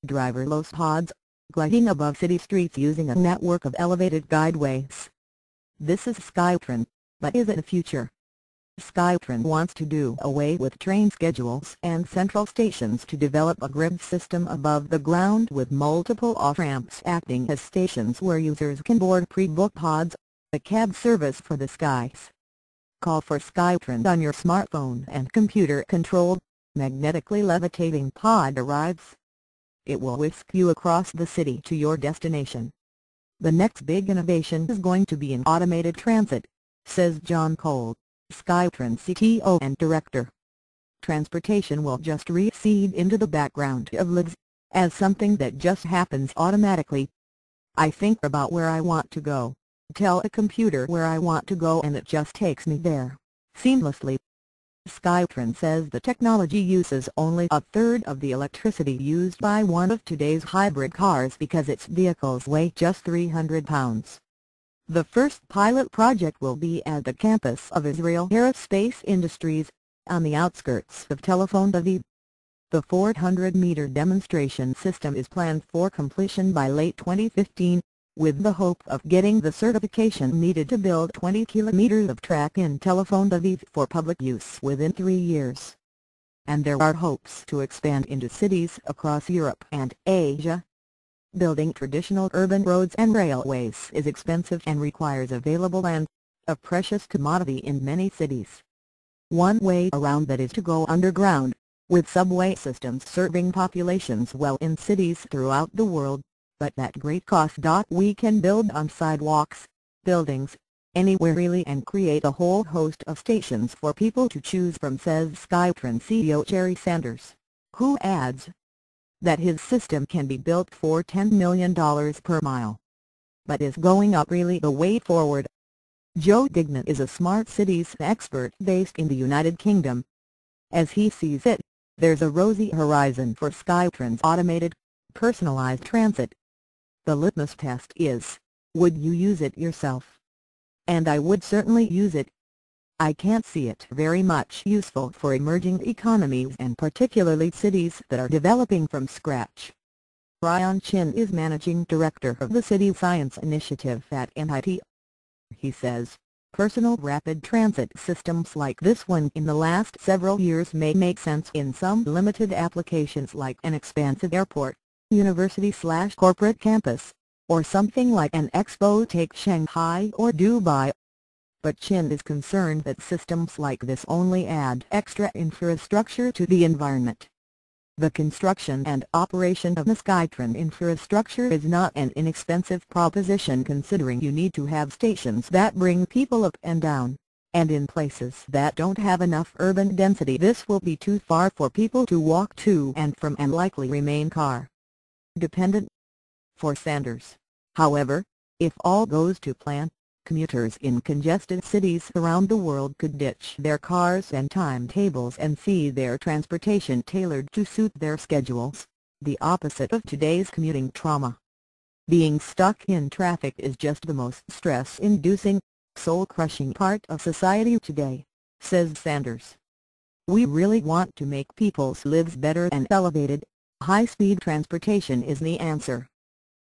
driverless pods, gliding above city streets using a network of elevated guideways. This is SkyTran, but is it the future? SkyTran wants to do away with train schedules and central stations to develop a grid system above the ground with multiple off-ramps acting as stations where users can board pre-booked pods, a cab service for the skies. Call for SkyTran on your smartphone and computer-controlled, magnetically levitating pod arrives. It will whisk you across the city to your destination. The next big innovation is going to be in automated transit, says John Cole, SkyTran CTO and Director. Transportation will just recede into the background of lives, as something that just happens automatically. I think about where I want to go, tell a computer where I want to go and it just takes me there, seamlessly. SkyTran says the technology uses only a third of the electricity used by one of today's hybrid cars because its vehicles weigh just 300 pounds. The first pilot project will be at the campus of Israel Aerospace Industries, on the outskirts of Tel Aviv. The 400-meter demonstration system is planned for completion by late 2015, with the hope of getting the certification needed to build 20 kilometers of track in Tel Aviv for public use within 3 years. And there are hopes to expand into cities across Europe and Asia. Building traditional urban roads and railways is expensive and requires available land, a precious commodity in many cities. One way around that is to go underground, with subway systems serving populations well in cities throughout the world, but at great cost. We can build on sidewalks, buildings, anywhere really, and create a whole host of stations for people to choose from, says SkyTran CEO Jerry Sanders, who adds that his system can be built for $10 million per mile. But is going up really the way forward? Joe Dignan is a smart cities expert based in the United Kingdom. As he sees it, there's a rosy horizon for SkyTran's automated, personalized transit. The litmus test is, would you use it yourself? And I would certainly use it. I can't see it very much useful for emerging economies and particularly cities that are developing from scratch. Brian Chin is Managing Director of the City Science Initiative at MIT. He says, personal rapid transit systems like this one in the last several years may make sense in some limited applications like an expansive airport, university/corporate campus, or something like an expo take Shanghai or Dubai. But Chin is concerned that systems like this only add extra infrastructure to the environment. The construction and operation of the SkyTran infrastructure is not an inexpensive proposition, considering you need to have stations that bring people up and down, and in places that don't have enough urban density this will be too far for people to walk to and from and likely remain car dependent. For Sanders, however, if all goes to plan, commuters in congested cities around the world could ditch their cars and timetables and see their transportation tailored to suit their schedules, the opposite of today's commuting trauma. Being stuck in traffic is just the most stress-inducing, soul-crushing part of society today, says Sanders. We really want to make people's lives better and elevated. High-speed transportation is the answer.